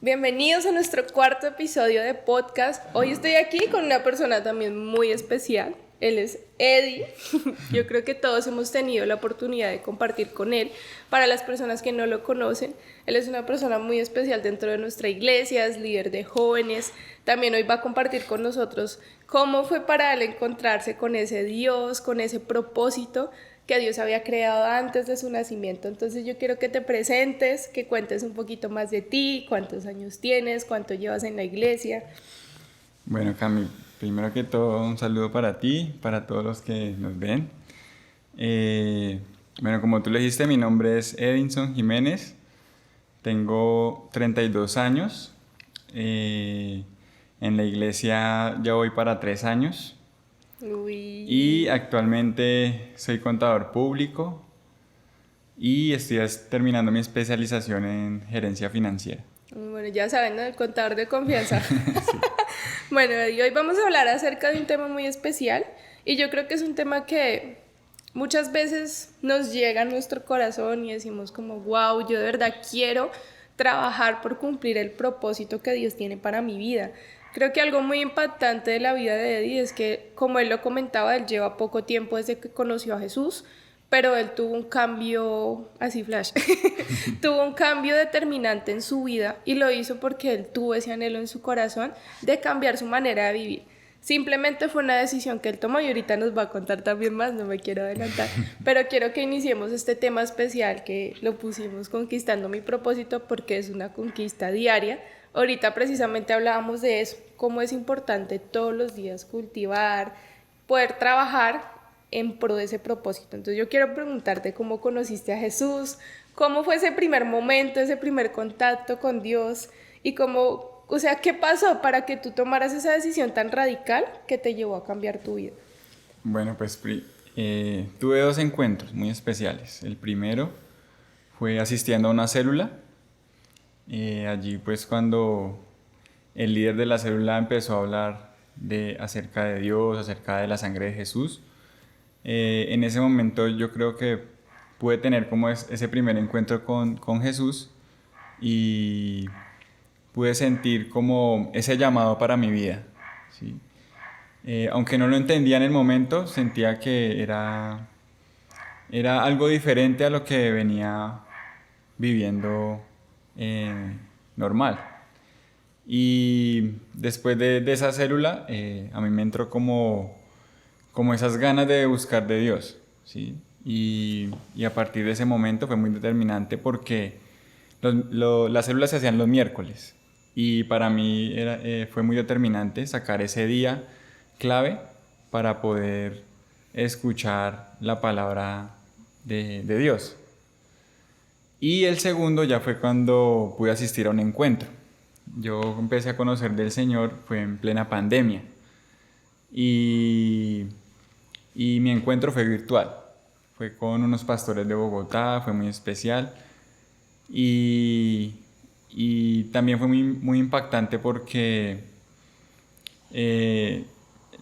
Bienvenidos a nuestro cuarto episodio de podcast. Hoy estoy aquí con una persona también muy especial. Él es Eddie. Yo creo que todos hemos tenido la oportunidad de compartir con él. Para las personas que no lo conocen, él es una persona muy especial dentro de nuestra iglesia, es líder de jóvenes. También hoy va a compartir con nosotros cómo fue para él encontrarse con ese Dios, con ese propósito que Dios había creado antes de su nacimiento. Entonces yo quiero que te presentes, que cuentes un poquito más de ti, cuántos años tienes, cuánto llevas en la iglesia. Bueno, Cami, primero que todo un saludo para ti, para todos los que nos ven. Bueno, como tú le dijiste, mi nombre es Edinson Jiménez, tengo 32 años, en la iglesia ya voy para 3 años. Uy. Y actualmente soy contador público y estoy terminando mi especialización en gerencia financiera. Bueno, ya saben, ¿no? El contador de confianza. Sí. Bueno, y hoy vamos a hablar acerca de un tema muy especial y yo creo que es un tema que muchas veces nos llega a nuestro corazón y decimos como, wow, yo de verdad quiero trabajar por cumplir el propósito que Dios tiene para mi vida. Creo que algo muy impactante de la vida de Eddie es que, como él lo comentaba, él lleva poco tiempo desde que conoció a Jesús, pero él tuvo un cambio, así flash, tuvo un cambio determinante en su vida y lo hizo porque él tuvo ese anhelo en su corazón de cambiar su manera de vivir. Simplemente fue una decisión que él tomó y ahorita nos va a contar también más, no me quiero adelantar, pero quiero que iniciemos este tema especial que lo pusimos conquistando mi propósito porque es una conquista diaria. Ahorita precisamente hablábamos de eso, cómo es importante todos los días cultivar, poder trabajar en pro de ese propósito. Entonces yo quiero preguntarte cómo conociste a Jesús, cómo fue ese primer momento, ese primer contacto con Dios y cómo, o sea, qué pasó para que tú tomaras esa decisión tan radical que te llevó a cambiar tu vida. Bueno, pues tuve 2 encuentros muy especiales. El primero fue asistiendo a una célula. Allí pues cuando el líder de la célula empezó a hablar acerca de Dios, acerca de la sangre de Jesús, en ese momento yo creo que pude tener como ese primer encuentro con Jesús y pude sentir como ese llamado para mi vida, ¿sí? Aunque no lo entendía en el momento, sentía que era algo diferente a lo que venía viviendo normal. Y después de esa célula, a mí me entró como esas ganas de buscar de Dios, ¿sí? Y a partir de ese momento fue muy determinante porque las células se hacían los miércoles y para mí fue muy determinante sacar ese día clave para poder escuchar la palabra de Dios. Y el segundo ya fue cuando pude asistir a un encuentro. Yo empecé a conocer del Señor, fue en plena pandemia. Y mi encuentro fue virtual. Fue con unos pastores de Bogotá, fue muy especial. Y también fue muy, muy impactante porque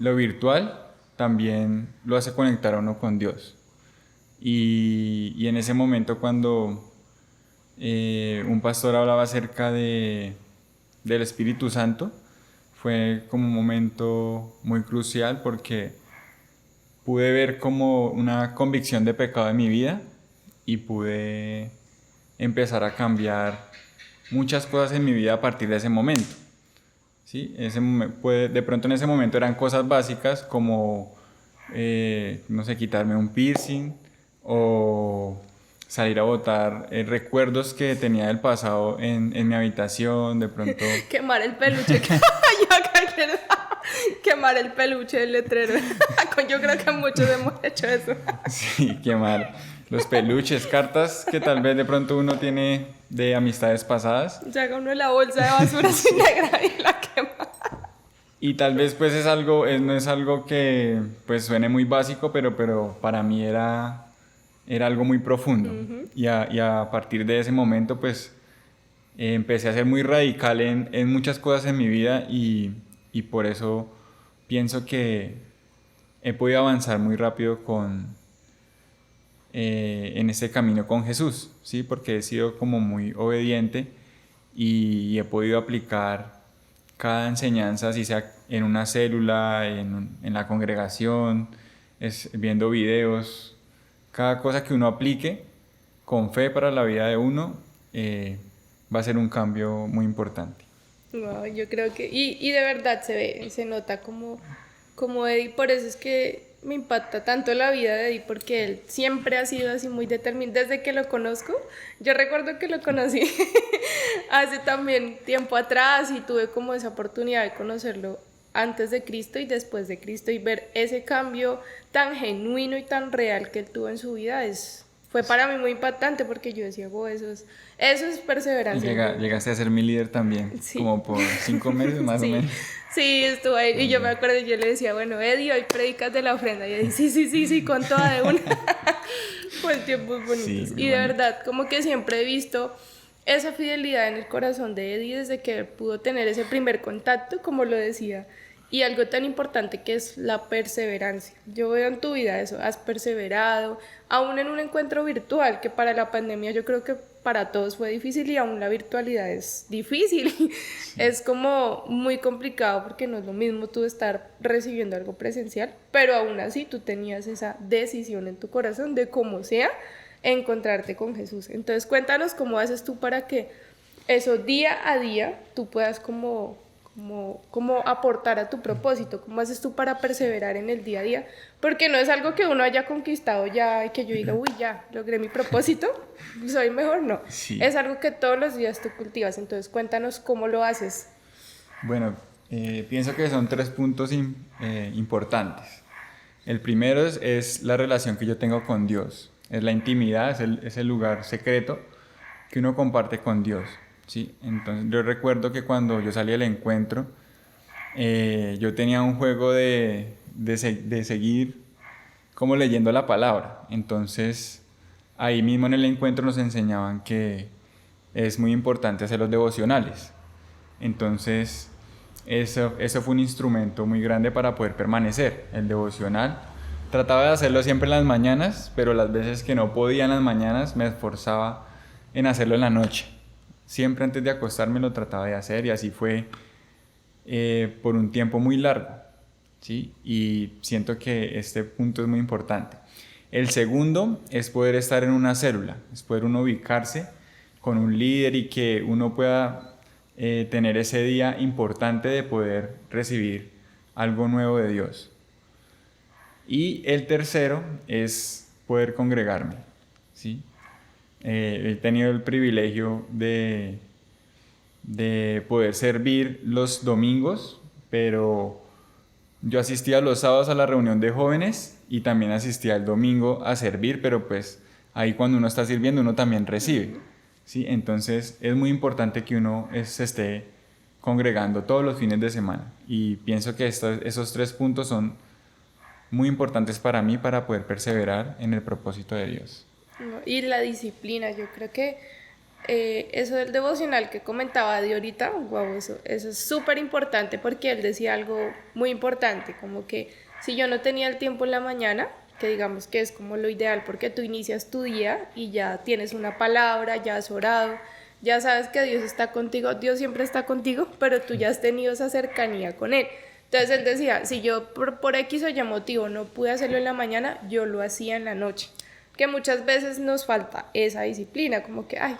lo virtual también lo hace conectar a uno con Dios. Y en ese momento cuando un pastor hablaba acerca del Espíritu Santo, fue como un momento muy crucial porque pude ver como una convicción de pecado en mi vida y pude empezar a cambiar muchas cosas en mi vida a partir de ese momento, ¿sí? De pronto en ese momento eran cosas básicas como, no sé, quitarme un piercing o salir a botar recuerdos que tenía del pasado en mi habitación, de pronto. Quemar el peluche. Yo acá quiero quemar el peluche del letrero. Yo creo que muchos hemos hecho eso. Sí, quemar los peluches, cartas que tal vez de pronto uno tiene de amistades pasadas. Saca uno la bolsa de basura así negra y la quema. Y tal vez pues no es algo que pues suene muy básico, pero para mí era algo muy profundo. Uh-huh. Y a partir de ese momento pues empecé a ser muy radical en muchas cosas en mi vida y por eso pienso que he podido avanzar muy rápido en este camino con Jesús, ¿sí? Porque he sido como muy obediente y he podido aplicar cada enseñanza, si sea en una célula, en la congregación, viendo videos, cada cosa que uno aplique con fe para la vida de uno va a ser un cambio muy importante. No, yo creo que, y de verdad se ve, se nota como Eddie, por eso es que me impacta tanto la vida de Eddie, porque él siempre ha sido así muy determinado, desde que lo conozco, yo recuerdo que lo conocí hace también tiempo atrás y tuve como esa oportunidad de conocerlo antes de Cristo y después de Cristo y ver ese cambio tan genuino y tan real que él tuvo en su vida fue para mí muy impactante porque yo decía, wow, eso es Y perseverancia. llegaste a ser mi líder también, Sí. como por 5 meses más o Sí, menos. sí, estuvo ahí. Y yo me acuerdo, yo le decía, bueno, Eddie, hoy predicas de la ofrenda. Y Eddie, sí, con toda de una. Pues tiempos bonitos. Sí, muy Y de bonito. verdad, como que siempre he visto esa fidelidad en el corazón de Eddie desde que él pudo tener ese primer contacto, como lo decía. Y algo tan importante que es la perseverancia. Yo veo en tu vida eso, has perseverado, aún en un encuentro virtual, que para la pandemia yo creo que para todos fue difícil y aún la virtualidad es difícil. Es como muy complicado porque no es lo mismo tú estar recibiendo algo presencial, pero aún así tú tenías esa decisión en tu corazón de como sea encontrarte con Jesús. Entonces cuéntanos cómo haces tú para que eso día a día tú puedas como aportar a tu propósito, cómo haces tú para perseverar en el día a día, porque no es algo que uno haya conquistado ya y que yo diga, uy, ya, logré mi propósito, soy mejor, no, Sí. es algo que todos los días tú cultivas, entonces cuéntanos cómo lo haces. Bueno, pienso que son 3 puntos importantes. El primero es la relación que yo tengo con Dios, es la intimidad, es el lugar secreto que uno comparte con Dios, ¿sí? Entonces yo recuerdo que cuando yo salí al encuentro, yo tenía un juego de seguir como leyendo la palabra. Entonces ahí mismo en el encuentro nos enseñaban que es muy importante hacer los devocionales. Entonces eso fue un instrumento muy grande para poder permanecer, el devocional. Trataba de hacerlo siempre en las mañanas, pero las veces que no podía en las mañanas me esforzaba en hacerlo en la noche. Siempre antes de acostarme lo trataba de hacer y así fue por un tiempo muy largo, ¿sí? Y siento que este punto es muy importante. El segundo es poder estar en una célula, es poder uno ubicarse con un líder y que uno pueda tener ese día importante de poder recibir algo nuevo de Dios. Y el tercero es poder congregarme, ¿sí? He tenido el privilegio de poder servir los domingos, pero yo asistía los sábados a la reunión de jóvenes y también asistía el domingo a servir, pero pues ahí cuando uno está sirviendo uno también recibe, ¿sí? Entonces es muy importante que uno se esté congregando todos los fines de semana y pienso que esos 3 puntos son muy importantes para mí para poder perseverar en el propósito de Dios. ¿No? Y la disciplina, yo creo que eso del devocional que comentaba de ahorita, wow, eso es súper importante porque él decía algo muy importante, como que si yo no tenía el tiempo en la mañana, que digamos que es como lo ideal porque tú inicias tu día y ya tienes una palabra, ya has orado, ya sabes que Dios está contigo, Dios siempre está contigo, pero tú ya has tenido esa cercanía con Él. Entonces él decía, si yo por X o Y motivo no pude hacerlo en la mañana, yo lo hacía en la noche. Que muchas veces nos falta esa disciplina, como que, ay,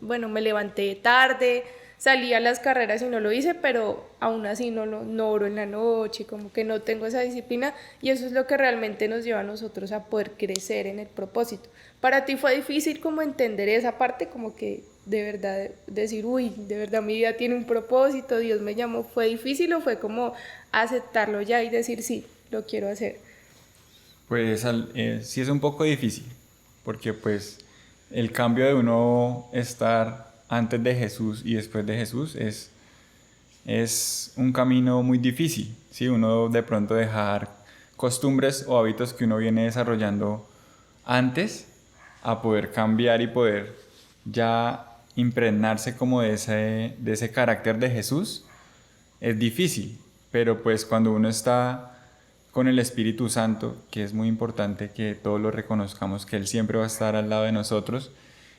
bueno, me levanté tarde, salí a las carreras y no lo hice, pero aún así no oro en la noche, como que no tengo esa disciplina y eso es lo que realmente nos lleva a nosotros a poder crecer en el propósito. ¿Para ti fue difícil como entender esa parte, como que de verdad decir, uy, de verdad mi vida tiene un propósito, Dios me llamó? ¿Fue difícil o fue como aceptarlo ya y decir, sí, lo quiero hacer? Pues sí es un poco difícil, porque pues el cambio de uno estar antes de Jesús y después de Jesús es un camino muy difícil, ¿sí? Uno de pronto dejar costumbres o hábitos que uno viene desarrollando antes a poder cambiar y poder ya impregnarse como de ese carácter de Jesús es difícil, pero pues cuando uno está con el Espíritu Santo, que es muy importante que todos lo reconozcamos, que Él siempre va a estar al lado de nosotros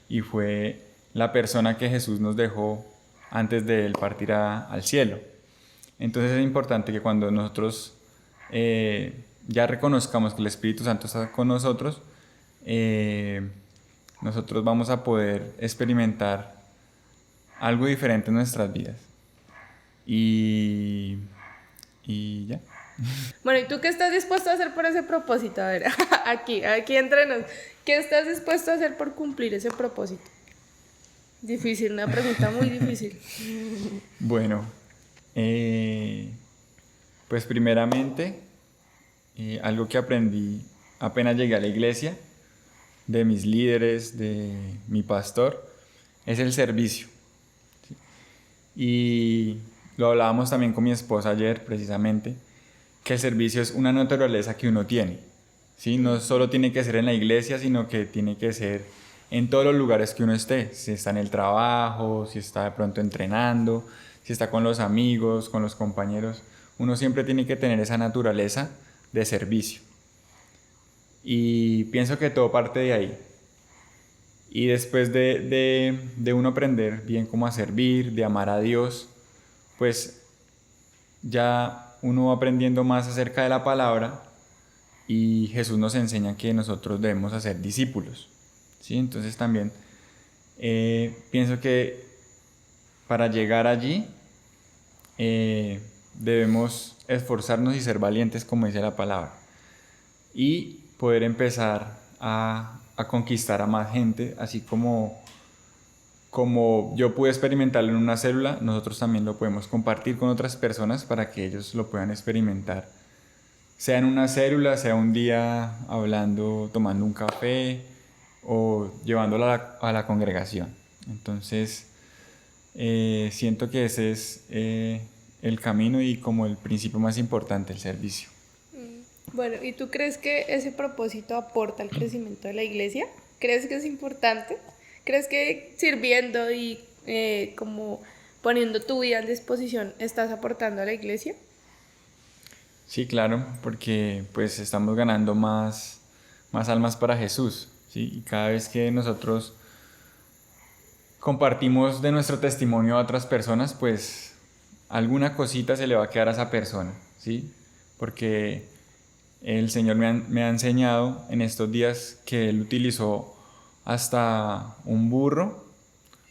y fue la persona que Jesús nos dejó antes de él partir al cielo. Entonces es importante que cuando nosotros ya reconozcamos que el Espíritu Santo está con nosotros, nosotros vamos a poder experimentar algo diferente en nuestras vidas. Y ya. Bueno, ¿y tú qué estás dispuesto a hacer por ese propósito? A ver, aquí entre nos. ¿Qué estás dispuesto a hacer por cumplir ese propósito? Difícil, una pregunta muy difícil. Bueno, pues primeramente, algo que aprendí apenas llegué a la iglesia, de mis líderes, de mi pastor, es el servicio. ¿Sí? Y lo hablábamos también con mi esposa ayer, precisamente, que el servicio es una naturaleza que uno tiene. ¿Sí? No solo tiene que ser en la iglesia, sino que tiene que ser en todos los lugares que uno esté. Si está en el trabajo, si está de pronto entrenando, si está con los amigos, con los compañeros. Uno siempre tiene que tener esa naturaleza de servicio. Y pienso que todo parte de ahí. Y después de uno aprender bien cómo a servir, de amar a Dios, pues ya uno va aprendiendo más acerca de la palabra y Jesús nos enseña que nosotros debemos hacer discípulos. ¿Sí? Entonces también pienso que para llegar allí debemos esforzarnos y ser valientes, como dice la palabra, y poder empezar a conquistar a más gente, así como yo pude experimentarlo en una célula, nosotros también lo podemos compartir con otras personas para que ellos lo puedan experimentar, sea en una célula, sea un día hablando, tomando un café o llevándolo a la congregación. Entonces siento que ese es el camino y como el principio más importante, el servicio. Bueno, ¿y tú crees que ese propósito aporta al crecimiento de la iglesia? ¿Crees que es importante? ¿Crees que sirviendo y como poniendo tu vida en disposición estás aportando a la iglesia? Sí, claro, porque pues estamos ganando más almas para Jesús, ¿sí? Y cada vez que nosotros compartimos de nuestro testimonio a otras personas, pues alguna cosita se le va a quedar a esa persona, ¿sí? Porque el Señor me ha enseñado en estos días que Él utilizó hasta un burro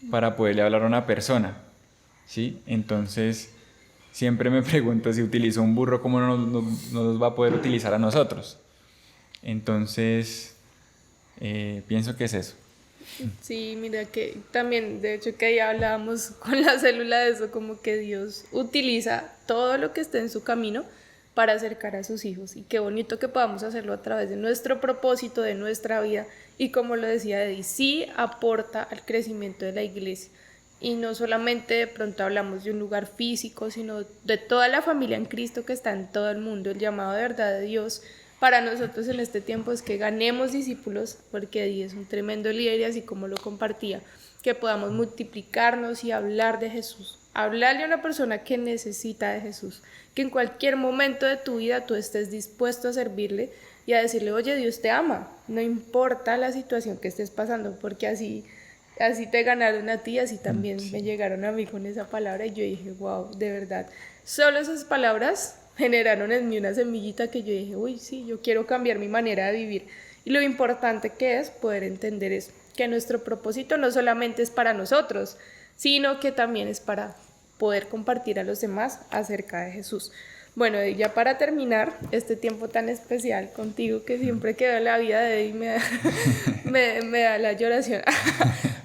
para poderle hablar a una persona, ¿sí? Entonces, siempre me pregunto si utilizó un burro, ¿cómo no nos va a poder utilizar a nosotros? Entonces, pienso que es eso. Sí, mira que también, de hecho que ya hablábamos con la célula de eso, como que Dios utiliza todo lo que esté en su camino para acercar a sus hijos y qué bonito que podamos hacerlo a través de nuestro propósito, de nuestra vida y como lo decía Eddie, sí aporta al crecimiento de la iglesia y no solamente de pronto hablamos de un lugar físico, sino de toda la familia en Cristo que está en todo el mundo, el llamado de verdad de Dios para nosotros en este tiempo es que ganemos discípulos, porque Eddie es un tremendo líder y así como lo compartía, que podamos multiplicarnos y hablar de Jesús, hablarle a una persona que necesita de Jesús, que en cualquier momento de tu vida tú estés dispuesto a servirle y a decirle, oye, Dios te ama, no importa la situación que estés pasando, porque así te ganaron a ti, así también me llegaron a mí con esa palabra y yo dije, wow, de verdad, solo esas palabras generaron en mí una semillita que yo dije, uy, sí, yo quiero cambiar mi manera de vivir. Y lo importante que es poder entender eso, que nuestro propósito no solamente es para nosotros, sino que también es para poder compartir a los demás acerca de Jesús. Bueno, y ya para terminar este tiempo tan especial contigo, que siempre que veo la vida de Eddie me da la lloración,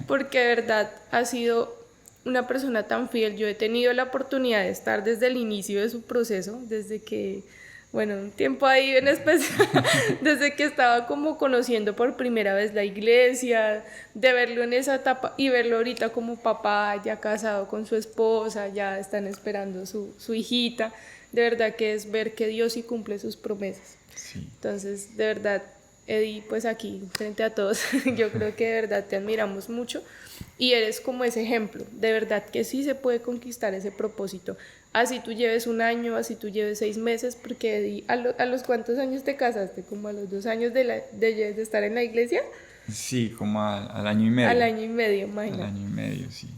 porque de verdad ha sido una persona tan fiel. Yo he tenido la oportunidad de estar desde el inicio de su proceso, desde que, bueno, un tiempo ahí en especial, desde que estaba como conociendo por primera vez la iglesia, de verlo en esa etapa y verlo ahorita como papá, ya casado con su esposa, ya están esperando su hijita. De verdad que es ver que Dios sí cumple sus promesas. Sí. Entonces, de verdad, Eddie, pues aquí, frente a todos, yo creo que de verdad te admiramos mucho y eres como ese ejemplo, de verdad que sí se puede conquistar ese propósito, así tú lleves un año, así tú lleves 6 meses, porque Eddie, ¿a los cuántos años te casaste? ¿Como a los 2 años de estar en la iglesia? Sí, como al año y medio. Al año y medio, imagínate. Al año y medio, sí.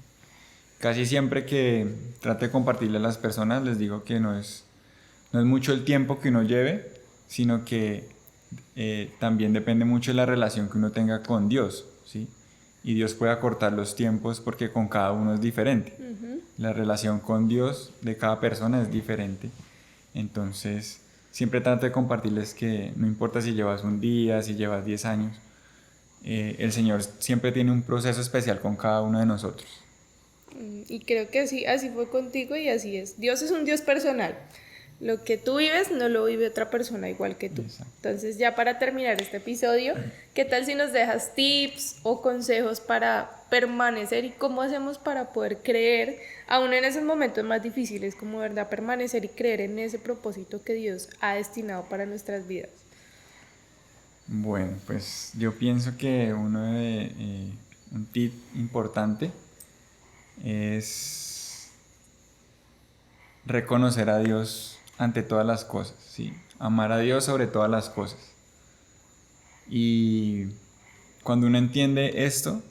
Casi siempre que trato de compartirle a las personas, les digo que no es mucho el tiempo que uno lleve, sino que también depende mucho de la relación que uno tenga con Dios, ¿sí? Y Dios puede acortar los tiempos porque con cada uno es diferente. La relación con Dios de cada persona es diferente. Entonces, siempre trato de compartirles que no importa si llevas un día, si llevas 10 años, el Señor siempre tiene un proceso especial con cada uno de nosotros. Y creo que así fue contigo y así es. Dios es un Dios personal. Lo que tú vives no lo vive otra persona igual que tú. Exacto. Entonces, ya para terminar este episodio, ¿qué tal si nos dejas tips o consejos para permanecer y cómo hacemos para poder creer, aún en esos momentos más difíciles, como verdad permanecer y creer en ese propósito que Dios ha destinado para nuestras vidas? Bueno, pues yo pienso que un tip importante es reconocer a Dios ante todas las cosas, ¿sí? Amar a Dios sobre todas las cosas. Y cuando uno entiende esto,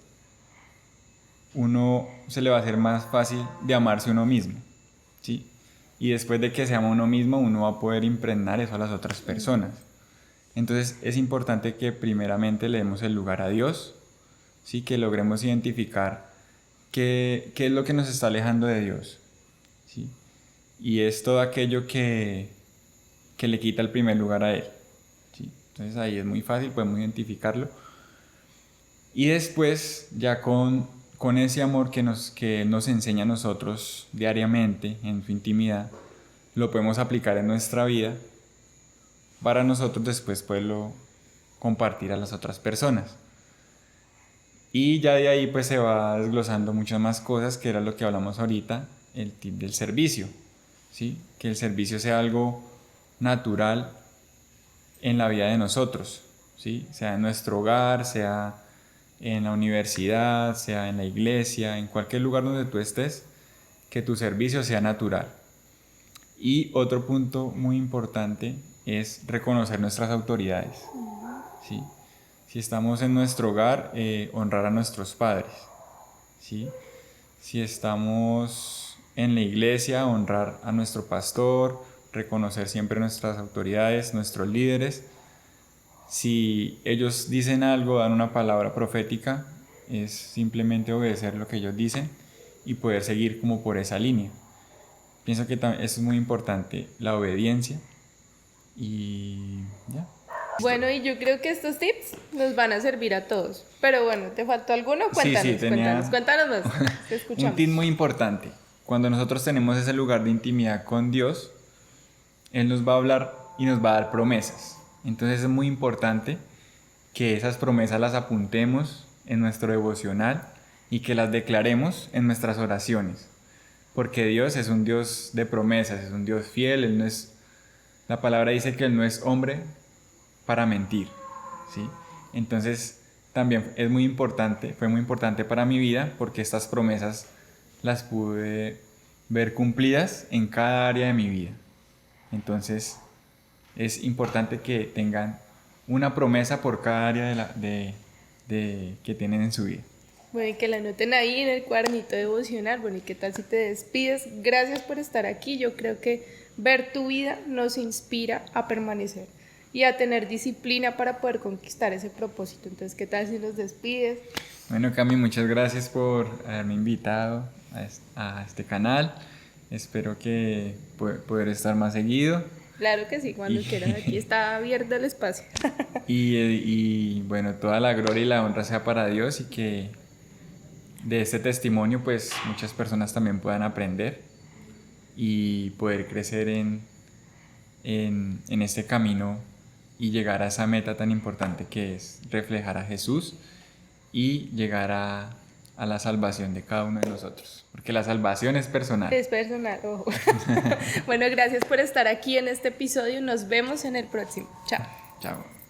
uno se le va a hacer más fácil de amarse uno mismo, ¿sí? Y después de que se ama uno mismo, uno va a poder impregnar eso a las otras personas. Entonces es importante que primeramente le demos el lugar a Dios, ¿sí? Que logremos identificar qué es lo que nos está alejando de Dios, ¿sí? Y es todo aquello que le quita el primer lugar a Él, ¿sí? Entonces ahí es muy fácil, podemos identificarlo. Y después, ya con ese amor que Él nos enseña a nosotros diariamente en su intimidad, lo podemos aplicar en nuestra vida para nosotros después poderlo compartir a las otras personas. Y ya de ahí pues se va desglosando muchas más cosas, que era lo que hablamos ahorita, el tip del servicio, ¿sí? Que el servicio sea algo natural en la vida de nosotros, ¿sí? Sea en nuestro hogar, sea en la universidad, sea en la iglesia, en cualquier lugar donde tú estés, que tu servicio sea natural. Y otro punto muy importante es reconocer nuestras autoridades, ¿sí? Si estamos en nuestro hogar, honrar a nuestros padres, ¿sí? Si estamos en la iglesia, honrar a nuestro pastor, reconocer siempre nuestras autoridades, nuestros líderes. Si ellos dicen algo, dan una palabra profética, es simplemente obedecer lo que ellos dicen y poder seguir como por esa línea. Pienso que eso es muy importante, la obediencia, y ya. Bueno, y yo creo que estos tips nos van a servir a todos. Pero bueno, ¿te faltó alguno? Cuéntanos, cuéntanos más. Te escuchamos. Un tip muy importante. Cuando nosotros tenemos ese lugar de intimidad con Dios, Él nos va a hablar y nos va a dar promesas. Entonces es muy importante que esas promesas las apuntemos en nuestro devocional y que las declaremos en nuestras oraciones. Porque Dios es un Dios de promesas, es un Dios fiel. Él no es, la palabra dice que Él no es hombre para mentir, ¿sí? Entonces también fue muy importante para mi vida, porque estas promesas las pude ver cumplidas en cada área de mi vida. Entonces es importante que tengan una promesa por cada área que tienen en su vida. Bueno, y que la anoten ahí en el cuadernito devocional. Bueno, ¿y qué tal si te despides? Gracias por estar aquí. Yo creo que ver tu vida nos inspira a permanecer y a tener disciplina para poder conquistar ese propósito. Entonces, ¿qué tal si nos despides? Bueno, Cami, muchas gracias por haberme invitado a este canal. Espero que poder estar más seguido. Claro que sí, cuando quieras. Aquí está abierto el espacio. Y bueno, toda la gloria y la honra sea para Dios, y que de este testimonio pues muchas personas también puedan aprender y poder crecer en este camino y llegar a esa meta tan importante que es reflejar a Jesús y llegar a la salvación de cada uno de nosotros, porque la salvación es personal. Es personal, ojo. Bueno, gracias por estar aquí en este episodio. Nos vemos en el próximo. Chao. Chao.